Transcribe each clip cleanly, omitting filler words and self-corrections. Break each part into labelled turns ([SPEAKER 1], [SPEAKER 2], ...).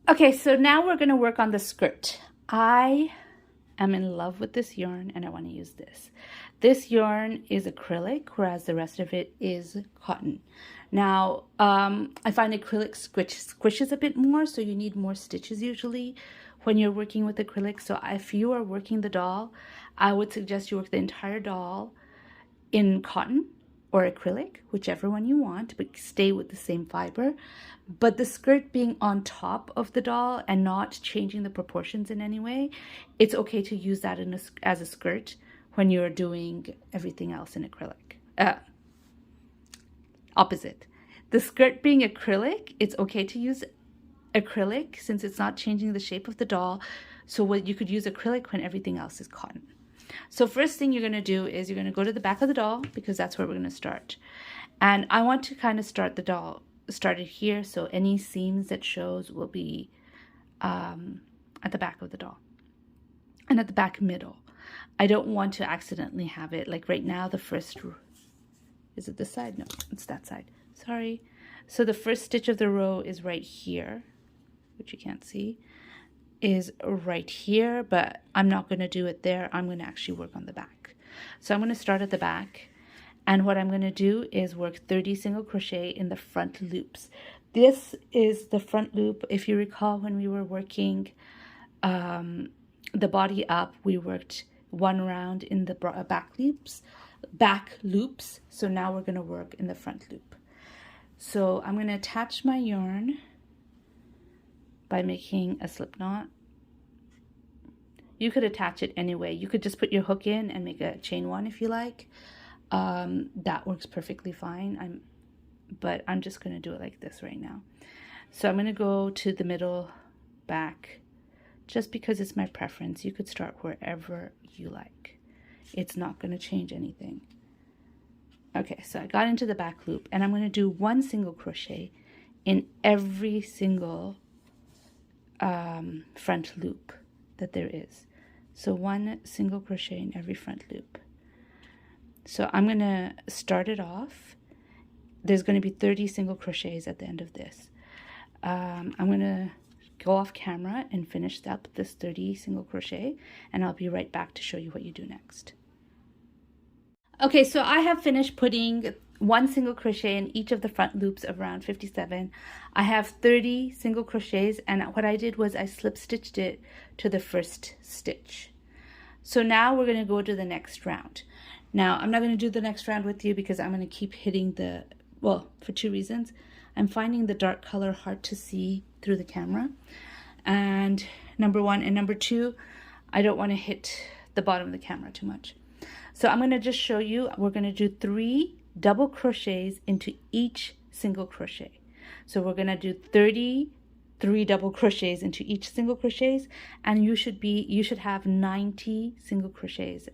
[SPEAKER 1] Okay, so now we're going to work on the skirt. I am in love with this yarn and I want to use this. This yarn is acrylic, whereas the rest of it is cotton. Now, I find acrylic squishes a bit more, so you need more stitches usually when you're working with acrylic. So if you are working the doll, I would suggest you work the entire doll in cotton or acrylic, whichever one you want, but stay with the same fiber. But the skirt being on top of the doll and not changing the proportions in any way, it's okay to use that as a skirt when you're doing everything else in acrylic. Opposite. The skirt being acrylic, it's okay to use acrylic since it's not changing the shape of the doll. So what you could use acrylic when everything else is cotton. So first thing you're going to do is you're going to go to the back of the doll because that's where we're going to start. And I want to kind of start the doll started here, so any seams that shows will be at the back of the doll and at the back middle. I don't want to accidentally have it like right now. The first, is it this side? No, it's that side. Sorry. So the first stitch of the row is right here, which you can't see, is right here, but I'm not going to do it there. I'm going to actually work on the back. So I'm going to start at the back, and what I'm going to do is work 30 single crochet in the front loops. This is the front loop. If you recall, when we were working the body up, we worked one round in the back loops. So now we're going to work in the front loop. So I'm going to attach my yarn by making a slip knot. You could attach it anyway. You could just put your hook in and make a chain one if you like. That works perfectly fine. But I'm just going to do it like this right now. So I'm going to go to the middle back just because it's my preference. You could start wherever you like. It's not going to change anything. Okay, so I got into the back loop and I'm going to do one single crochet in every single front loop that there is. So one single crochet in every front loop. So I'm going to start it off. There's going to be 30 single crochets at the end of this. I'm going to go off camera and finish up this 30 single crochet, and I'll be right back to show you what you do next. Okay, so I have finished putting one single crochet in each of the front loops of round 57. I have 30 single crochets, and what I did was I slip stitched it to the first stitch. So now we're going to go to the next round. Now I'm not going to do the next round with you because I'm going to keep hitting the, well, for two reasons. I'm finding the dark color hard to see through the camera, and number one, and number two, I don't want to hit the bottom of the camera too much. So I'm going to just show you, we're going to do 3 double crochets into each single crochet. So we're going to do 33 double crochets into each single crochets, and you should have 90 single crochets.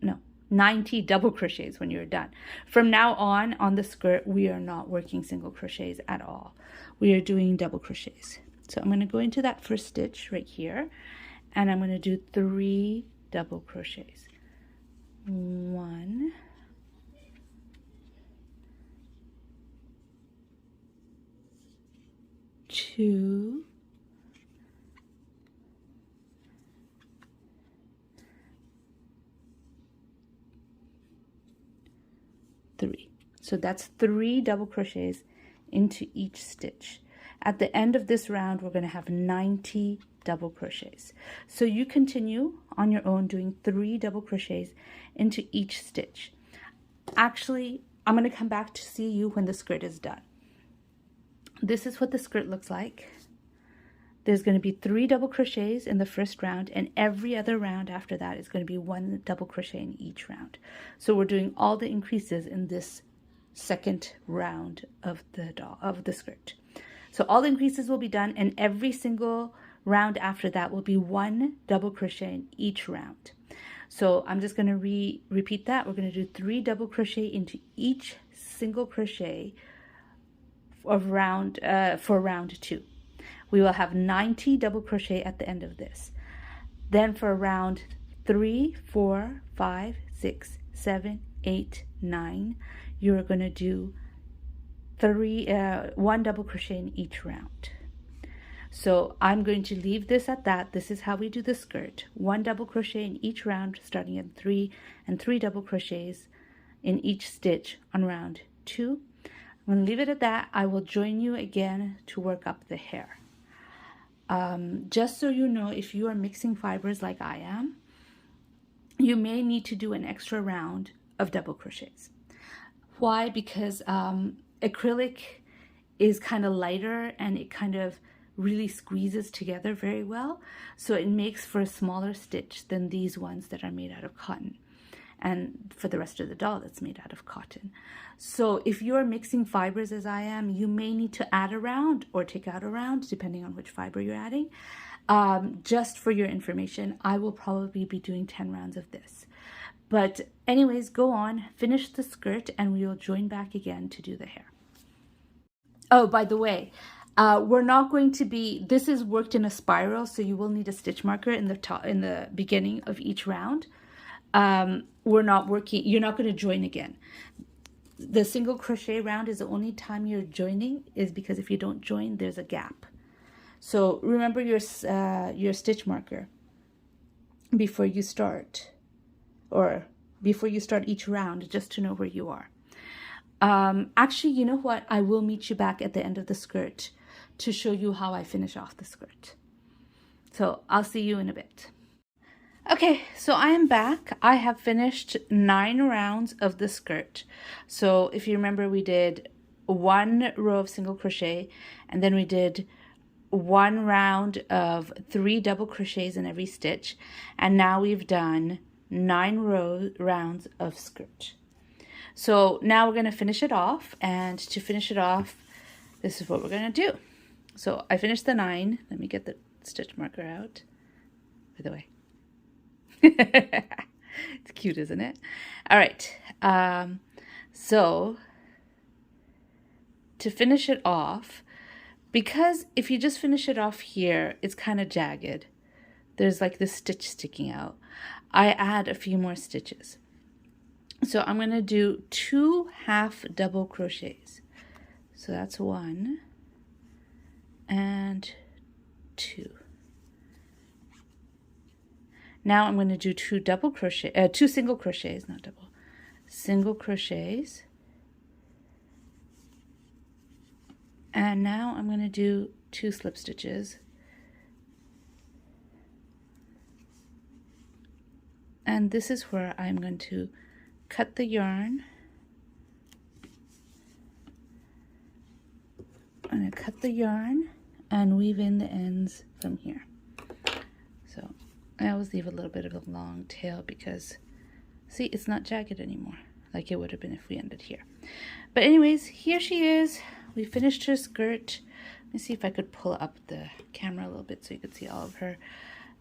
[SPEAKER 1] No, 90 double crochets when you're done. From now on the skirt, we are not working single crochets at all. We are doing double crochets. So I'm going to go into that first stitch right here, and I'm going to do 3 double crochets. 1, 2, 3. So that's 3 double crochets into each stitch. At the end of this round, we're going to have 90 double crochets. So you continue on your own doing 3 double crochets into each stitch. Actually, I'm going to come back to see you when the skirt is done. This is what the skirt looks like. There's going to be 3 double crochets in the first round, and every other round after that is going to be 1 double crochet in each round. So we're doing all the increases in this second round of the skirt. So all the increases will be done, and every single round after that will be 1 double crochet in each round. So I'm just going to repeat that. We're going to do 3 double crochet into each single crochet of for round 2. We will have 90 double crochet at the end of this. Then for round 3, 4, 5, 6, 7, 8, 9, you're going to do 1 double crochet in each round. So I'm going to leave this at that. This is how we do the skirt. 1 double crochet in each round, starting at 3, and 3 double crochets in each stitch on round 2. I'm going to leave it at that. I will join you again to work up the hair. Just so you know, if you are mixing fibers like I am, you may need to do an extra round of double crochets. Why? Because acrylic is kind of lighter and it kind of really squeezes together very well. So it makes for a smaller stitch than these ones that are made out of cotton. And for the rest of the doll, that's made out of cotton. So if you're mixing fibers as I am, you may need to add a round or take out a round, depending on which fiber you're adding. Just for your information, I will probably be doing 10 rounds of this. But anyways, go on, finish the skirt, and we will join back again to do the hair. Oh, by the way, we're not going to be, this is worked in a spiral, so you will need a stitch marker in the top, in the beginning of each round. We're not working, you're not going to join again. The single crochet round is the only time you're joining, is because if you don't join, there's a gap. So remember your stitch marker before you start, or before you start each round, just to know where you are. Actually, you know what? I will meet you back at the end of the skirt to show you how I finish off the skirt. So I'll see you in a bit. Okay, so I am back. I have finished 9 rounds of the skirt. So if you remember, we did 1 row of single crochet, and then we did 1 round of 3 double crochets in every stitch, and now we've done 9 rounds of skirt. So now we're going to finish it off, and to finish it off, this is what we're going to do. So I finished the 9. Let me get the stitch marker out, by the way. It's cute, isn't it? All right. So to finish it off, because if you just finish it off here, it's kind of jagged. There's like this stitch sticking out. I add a few more stitches. So I'm going to do 2 half double crochets. So that's 1 and 2. Now I'm going to do 2 single crochets, not double, single crochets. And now I'm going to do 2 slip stitches. And this is where I'm going to cut the yarn. I'm going to cut the yarn and weave in the ends from here. So I always leave a little bit of a long tail because, see, it's not jagged anymore like it would have been if we ended here. But anyways, here she is. We finished her skirt. Let me see if I could pull up the camera a little bit so you could see all of her.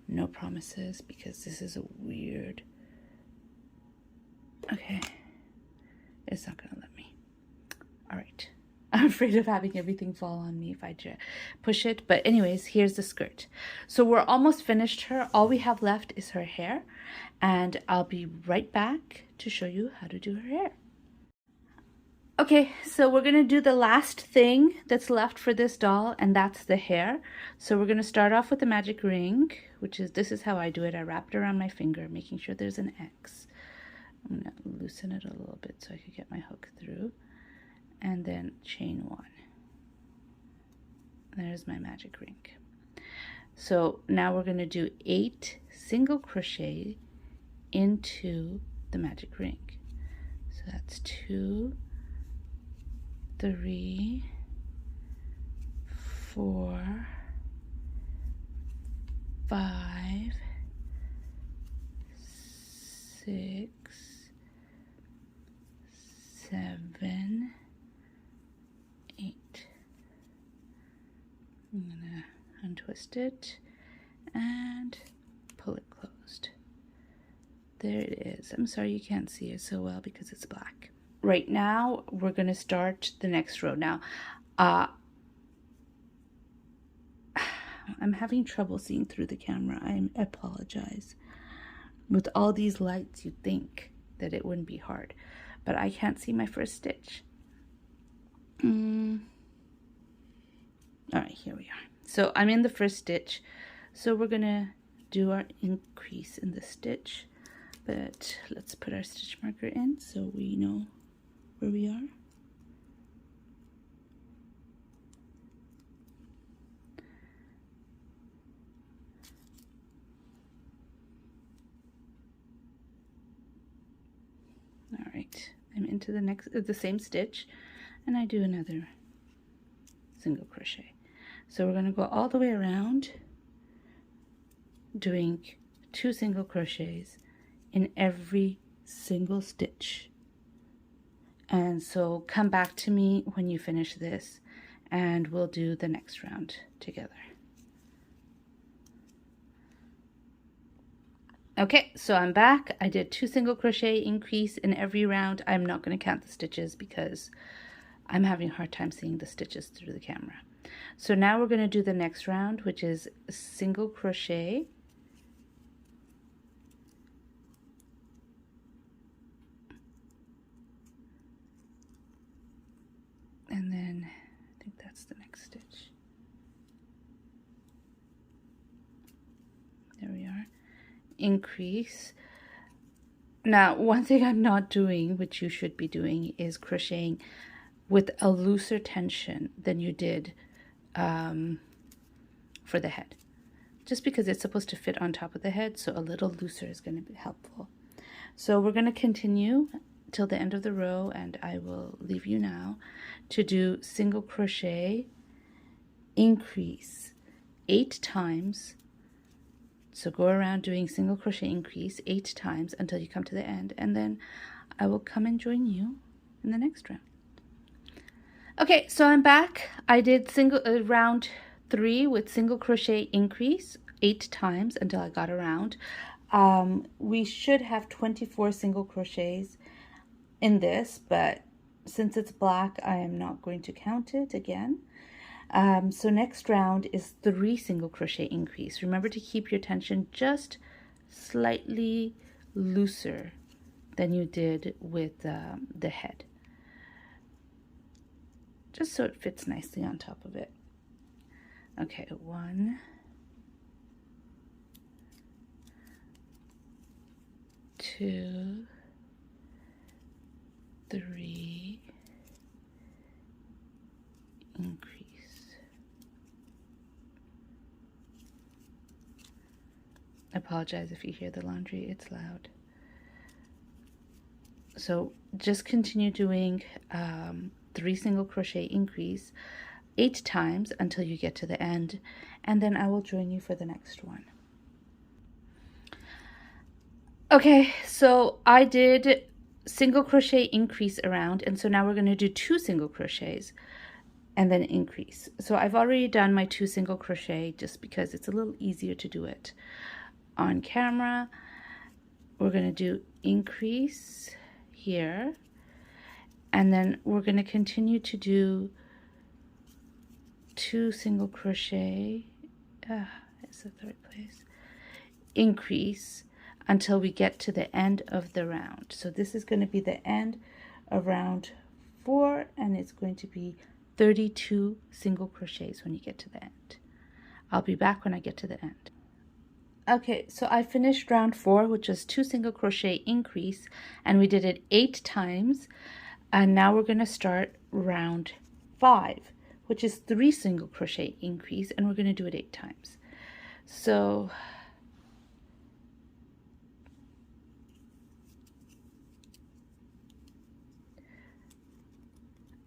[SPEAKER 1] No promises, because this is a weird... Okay. It's not going to let me. All right. I'm afraid of having everything fall on me if I push it. But anyways, here's the skirt. So we're almost finished her. All we have left is her hair. And I'll be right back to show you how to do her hair. Okay, so we're going to do the last thing that's left for this doll, and that's the hair. So we're going to start off with the magic ring, which is, this is how I do it. I wrap it around my finger, making sure there's an X. I'm going to loosen it a little bit so I can get my hook through. And then chain 1. There's my magic ring. So now we're going to do 8 single crochet into the magic ring. So that's 2, 3, 4, 5, 6, 7, 8. I'm gonna untwist it and pull it closed. There it is. I'm sorry you can't see it so well because it's black. Right now we're going to start the next row. Now I'm having trouble seeing through the camera. I apologize. With all these lights, you'd think that it wouldn't be hard, but I can't see my first stitch. All right, here we are. So I'm in the first stitch, so we're gonna do our increase in the stitch, but let's put our stitch marker in so we know where we are. All right, I'm into the same stitch, and I do another single crochet. So we're going to go all the way around, doing 2 single crochets in every single stitch. And so come back to me when you finish this, and we'll do the next round together. Okay, so I'm back. I did 2 single crochet increase in every round. I'm not going to count the stitches because I'm having a hard time seeing the stitches through the camera. So now we're going to do the next round, which is single crochet, and then I think that's the next stitch. There we are. Increase. Now, one thing I'm not doing, which you should be doing, is crocheting with a looser tension than you did for the head, just because it's supposed to fit on top of the head, so a little looser is going to be helpful. So we're going to continue till the end of the row, and I will leave you now to do single crochet increase 8 times. So go around doing single crochet increase 8 times until you come to the end, and then I will come and join you in the next round. Okay, so I'm back. I did round 3 with single crochet increase 8 times until I got around. We should have 24 single crochets in this, but since it's black, I am not going to count it again. So next round is 3 single crochet increase. Remember to keep your tension just slightly looser than you did with the head, just so it fits nicely on top of it. Okay, 1, 2, 3, increase. I apologize if you hear the laundry, it's loud. So just continue doing 3 single crochet increase 8 times until you get to the end, and then I will join you for the next one. Okay, so I did single crochet increase around, and so now we're going to do 2 single crochets and then increase. So I've already done my 2 single crochet just because it's a little easier to do it on camera. We're going to do increase here, and then we're going to continue to do 2 single crochet, it's the third place, increase until we get to the end of the round. So this is going to be the end of round 4, and it's going to be 32 single crochets when you get to the end. I'll be back when I get to the end. Okay, so I finished round 4, which was 2 single crochet increase, and we did it 8 times. And now we're going to start round 5, which is 3 single crochet increase, and we're going to do it 8 times. So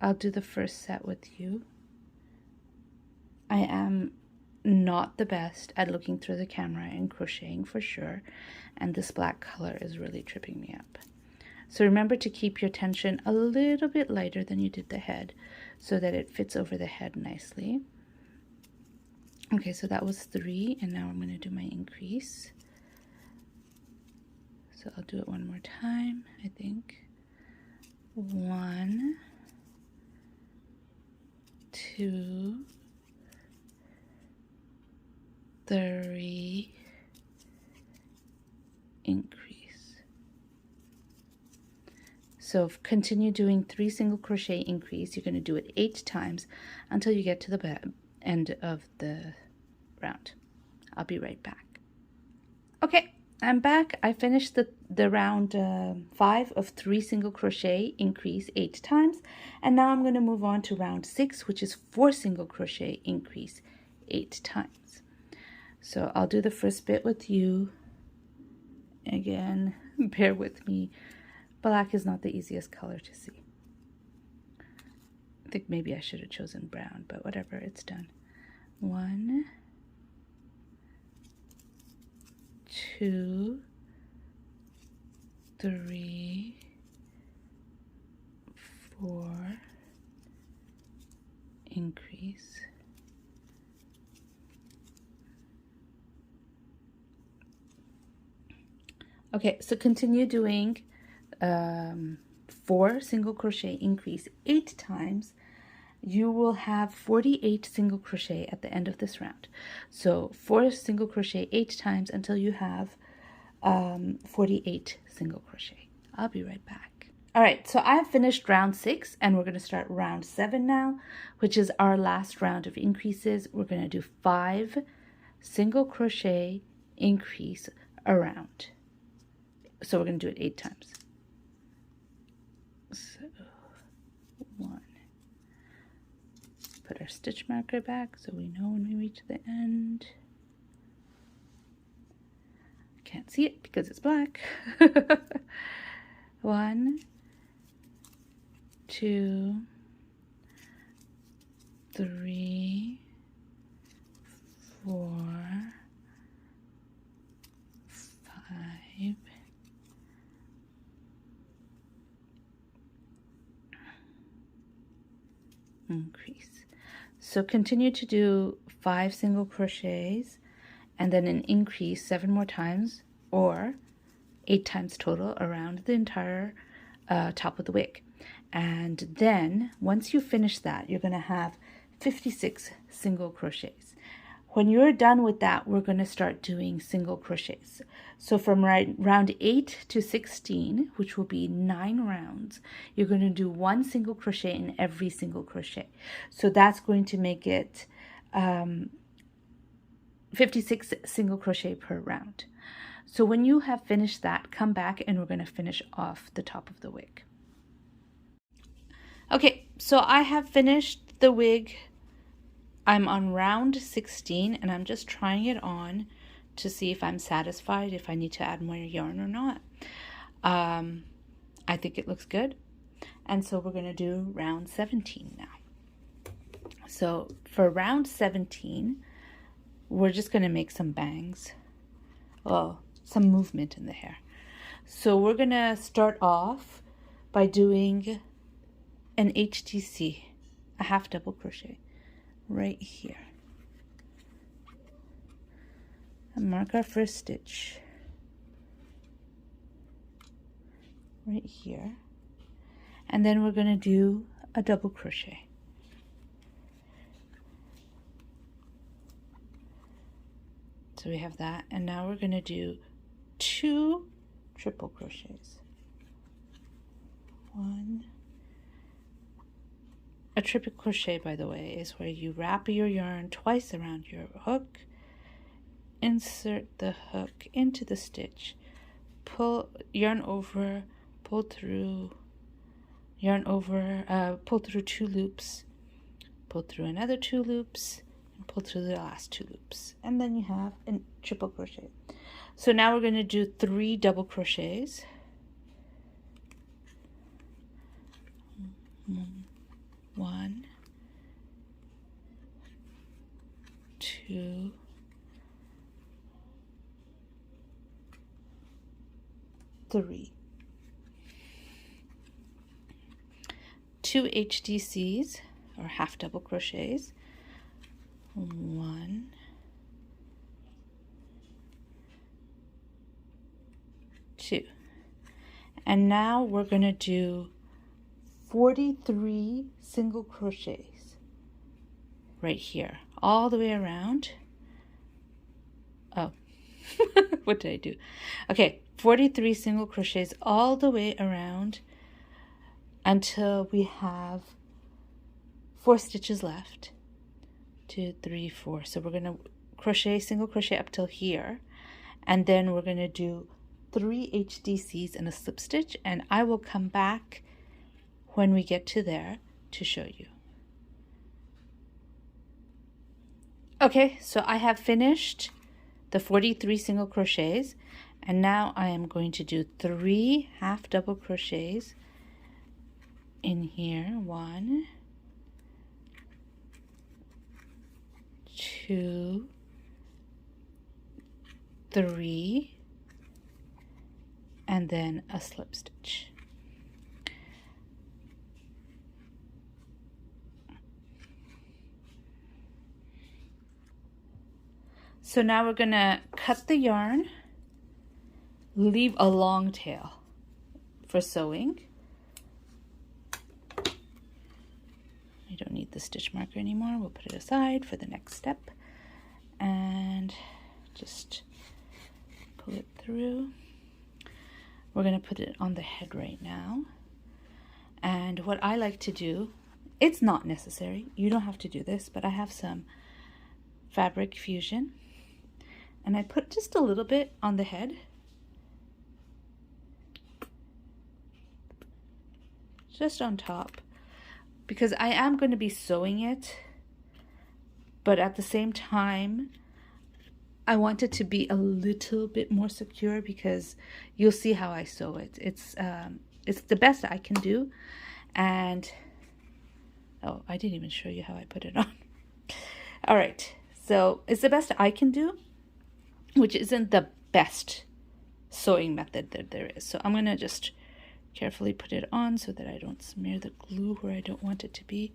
[SPEAKER 1] I'll do the first set with you. I am not the best at looking through the camera and crocheting for sure, and this black color is really tripping me up. So remember to keep your tension a little bit lighter than you did the head so that it fits over the head nicely. Okay, so that was 3, and now I'm going to do my increase. So I'll do it one more time, I think. 1, 2, 3, increase. So continue doing 3 single crochet increase. You're going to do it 8 times until you get to the end of the round. I'll be right back. Okay, I'm back. I finished the round 5 of 3 single crochet, increase 8 times, and now I'm going to move on to round 6, which is 4 single crochet, increase 8 times. So I'll do the first bit with you. Again, bear with me. Black is not the easiest color to see. I think maybe I should have chosen brown, but whatever, it's done. 1, 2, 3, 4, increase. Okay, so continue doing 4 single crochet, increase 8 times. You will have 48 single crochet at the end of this round. So 4 single crochet 8 times until you have 48 single crochet. I'll be right back. All right, so I've finished round 6 and we're going to start round 7 now, which is our last round of increases. We're going to do 5 single crochet, increase around. So we're going to do it 8 times. So 1. Put our stitch marker back so we know when we reach the end. Can't see it because it's black. 1, 2, 3, 4, 5, increase. So continue to do 5 single crochets and then an increase 7 more times, or 8 times total around the entire top of the wig. And then once you finish that, you're going to have 56 single crochets. When you're done with that, we're going to start doing single crochets. So from round 8 to 16, which will be 9 rounds, you're going to do 1 single crochet in every single crochet. So that's going to make it 56 single crochet per round. So when you have finished that, come back and we're going to finish off the top of the wig. Okay, so I have finished the wig. I'm on round 16 and I'm just trying it on to see if I'm satisfied, if I need to add more yarn or not. I think it looks good. And so we're going to do round 17 now. So for round 17, we're just going to make some bangs. Oh, some movement in the hair. So we're going to start off by doing an HTC, a half double crochet, right here. And mark our first stitch right here. And then we're going to do a double crochet. So we have that, and now we're going to do 2 triple crochets. 1. A triple crochet, by the way, is where you wrap your yarn twice around your hook, insert the hook into the stitch, pull yarn over, pull through, yarn over, pull through 2 loops, pull through another 2 loops, and pull through the last 2 loops, and then you have a triple crochet. So now we're going to do 3 double crochets. 1, 2, 3. 2 HDCs or half double crochets. 1, 2. And now we're going to do 43 single crochets right here, all the way around. Oh, what did I do? Okay, 43 single crochets all the way around until we have 4 stitches left. 2, 3, 4. So we're going to crochet, single crochet up till here, and then we're going to do 3 HDCs and a slip stitch, and I will come back when we get to there to show you. Okay, so I have finished the 43 single crochets, and now I am going to do 3 half double crochets in here. 1, 2, 3, and then a slip stitch. So now we're going to cut the yarn, leave a long tail for sewing. I don't need the stitch marker anymore. We'll put it aside for the next step and just pull it through. We're going to put it on the head right now. And what I like to do, it's not necessary, you don't have to do this, but I have some Fabric Fusion, and I put just a little bit on the head. Just on top, because I am going to be sewing it, but at the same time I want it to be a little bit more secure, because you'll see how I sew it. It's the best I can do. And oh, I didn't even show you how I put it on. All right, so it's the best I can do, which isn't the best sewing method that there is. So I'm gonna just carefully put it on so that I don't smear the glue where I don't want it to be.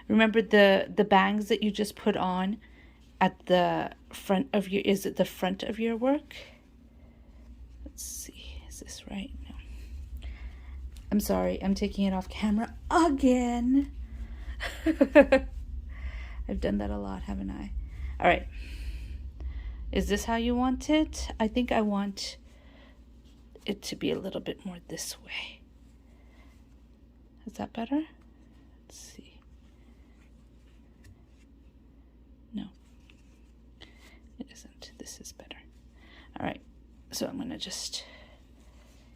[SPEAKER 1] Remember the bangs that you just put on at the front of your, is it the front of your work? Let's see, is this right? No. I'm sorry, I'm taking it off camera again. I've done that a lot, haven't I? All right. Is this how you want it? I think I want it to be a little bit more this way. Is that better? Let's see. No, it isn't. This is better. All right. So I'm going to just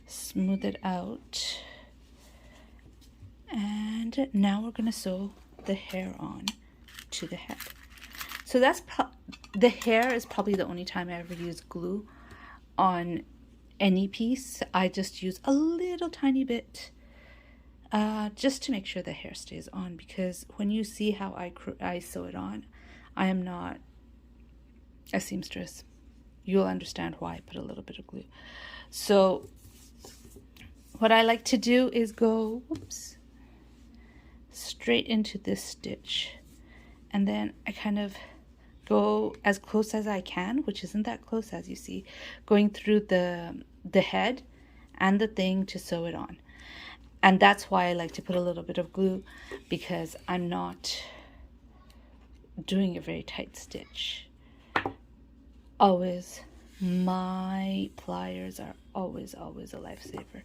[SPEAKER 1] smooth it out. And now we're going to sew the hair on to the head. So that's the hair is probably the only time I ever use glue on any piece. I just use a little tiny bit just to make sure the hair stays on, because when you see how I sew it on, I am not a seamstress. You'll understand why I put a little bit of glue. So what I like to do is go, whoops, straight into this stitch, and then I kind of go as close as I can, which isn't that close, as you see, going through the head and the thing to sew it on. And that's why I like to put a little bit of glue, because I'm not doing a very tight stitch. Always, my pliers are always a lifesaver.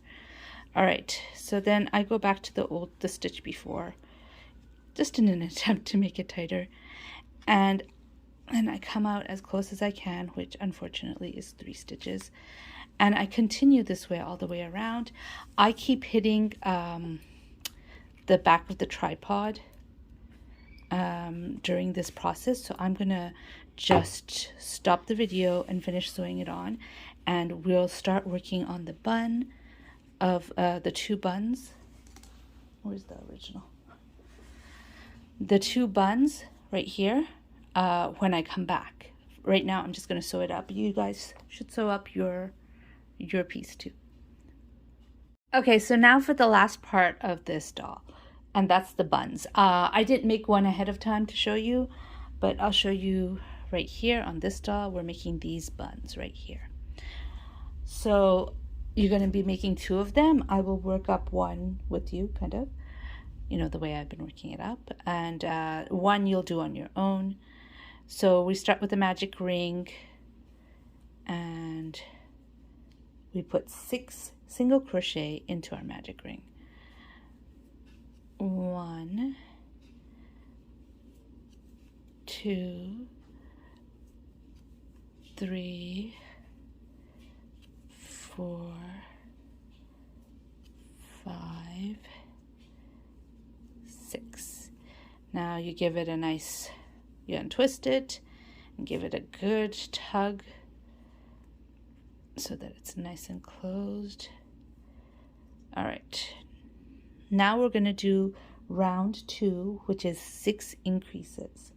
[SPEAKER 1] All right, so then I go back to the stitch before, just in an attempt to make it tighter, and I come out as close as I can, which unfortunately is 3 stitches, and I continue this way all the way around. I keep hitting the back of the tripod during this process, so I'm gonna just stop the video and finish sewing it on, and we'll start working on the bun of the 2 buns. Where's the original? The 2 buns right here when I come back. Right now I'm just going to sew it up. You guys should sew up your piece too. Okay, so now for the last part of this doll, and that's the buns. I didn't make one ahead of time to show you, but I'll show you right here on this doll. We're making these buns right here. So you're going to be making 2 of them. I will work up one with you, kind of, you know, the way I've been working it up, and one you'll do on your own. So we start with the magic ring, and we put 6 single crochet into our magic ring. 1, 2, 3, 4, 5, 6. Now you give it a nice, you untwist it and give it a good tug so that it's nice and closed. All right, now we're going to do round 2, which is 6 increases.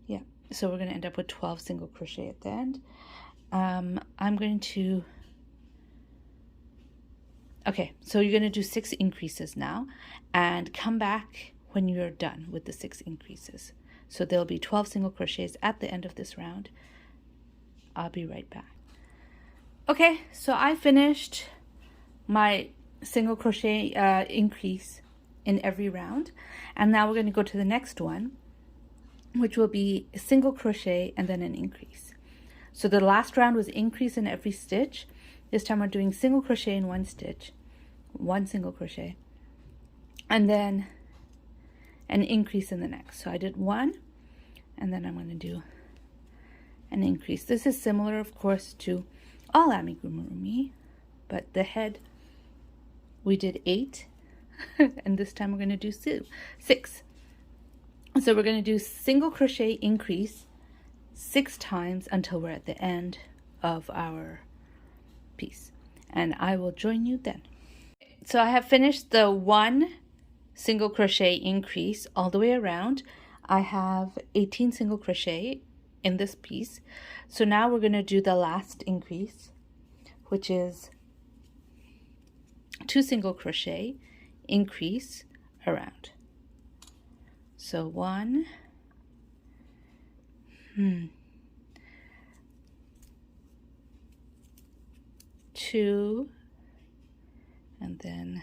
[SPEAKER 1] Yeah, so we're going to end up with 12 single crochet at the end. I'm going to, okay, so you're going to do 6 increases now and come back when you're done with the 6 increases. So there'll be 12 single crochets at the end of this round. I'll be right back. Okay, so I finished my single crochet increase in every round, and now we're going to go to the next one, which will be a single crochet and then an increase. So the last round was increase in every stitch. This time we're doing single crochet in one stitch, one single crochet, and then an increase in the next. So I did 1, and then I'm going to do an increase. This is similar, of course, to all amigurumi, but the head we did 8, and this time we're going to do 6. So we're going to do single crochet increase 6 times until we're at the end of our piece, and I will join you then. So I have finished the 1 single crochet increase all the way around. I have 18 single crochet in this piece. So now we're going to do the last increase, which is 2 single crochet increase around. So 1, 2, and then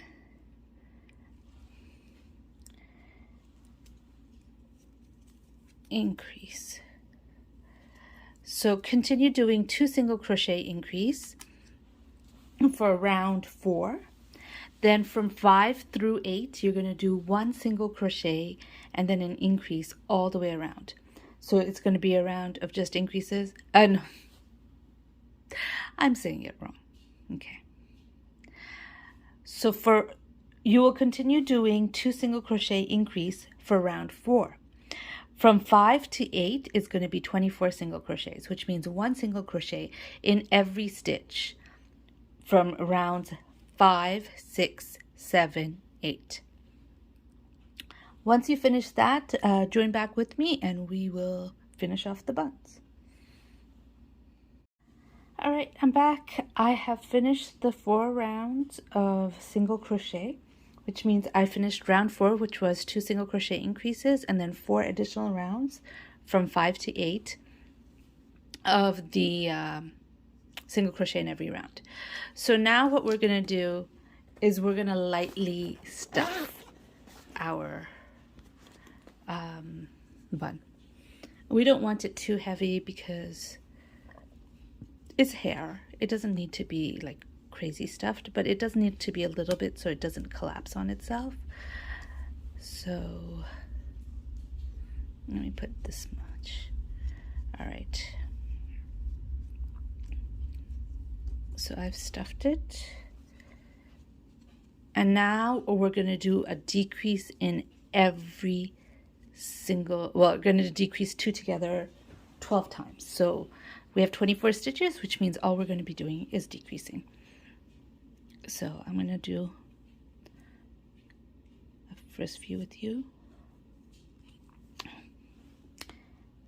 [SPEAKER 1] increase. So continue doing 2 single crochet increase for round 4. Then from 5 through 8, you're going to do 1 single crochet and then an increase all the way around. So it's going to be a round of just increases. No, I'm saying it wrong. Okay. So you will continue doing 2 single crochet increase for round 4. From 5 to 8 is going to be 24 single crochets, which means 1 single crochet in every stitch from rounds 5, 6, 7, 8. Once you finish that, join back with me and we will finish off the buns. All right, I'm back. I have finished the 4 rounds of single crochet, which means I finished round 4, which was 2 single crochet increases, and then 4 additional rounds from 5 to 8 of the single crochet in every round. So now what we're going to do is we're going to lightly stuff our bun. We don't want it too heavy because it's hair. It doesn't need to be like crazy stuffed, but it does need to be a little bit so it doesn't collapse on itself. So let me put this much. All right. So I've stuffed it. And now we're going to do a decrease in every single, well, we're going to decrease 2 together 12 times. So we have 24 stitches, which means all we're going to be doing is decreasing. So I'm going to do a first view with you.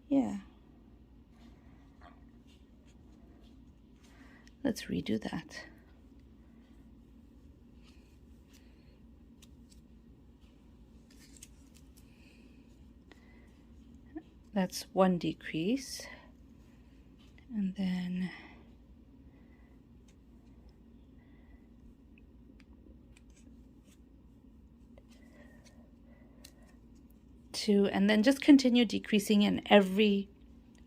[SPEAKER 1] Yeah. Let's redo that. That's 1 decrease. And then and then just continue decreasing in every,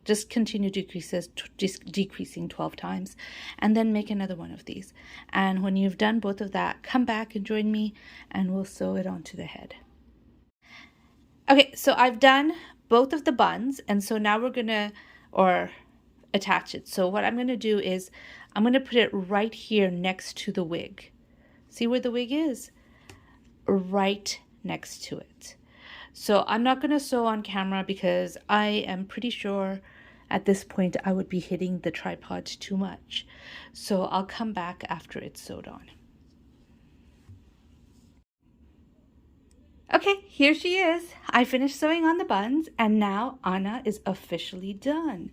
[SPEAKER 1] just continue decreases, decreasing 12 times, and then make another one of these. And when you've done both of that, come back and join me and we'll sew it onto the head. Okay, so I've done both of the buns, and so now we're gonna, or attach it. So what I'm gonna do is I'm gonna put it right here next to the wig. See where the wig is? Right next to it. So I'm not gonna sew on camera because I am pretty sure at this point I would be hitting the tripod too much. So I'll come back after it's sewed on. Okay, here she is. I finished sewing on the buns and now Anna is officially done.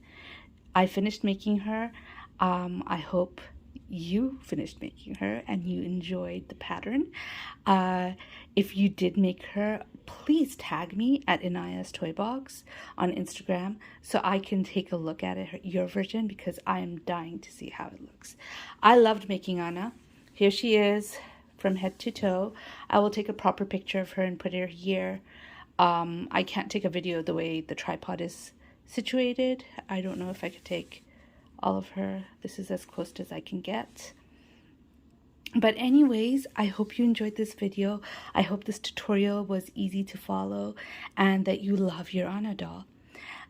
[SPEAKER 1] I finished making her. I hope you finished making her and you enjoyed the pattern. If you did make her, please tag me at Inaya's Toy Box on Instagram so I can take a look at it, your version, because I am dying to see how it looks. I loved making Anna. Here she is from head to toe. I will take a proper picture of her and put her here. I can't take a video the way the tripod is situated. I don't know if I could take all of her. This is as close as I can get. But anyways, I hope you enjoyed this video. I hope this tutorial was easy to follow and that you love your Anna doll.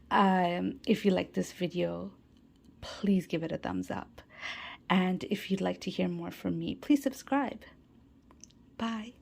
[SPEAKER 1] If you like this video, please give it a thumbs up. And if you'd like to hear more from me, please subscribe. Bye.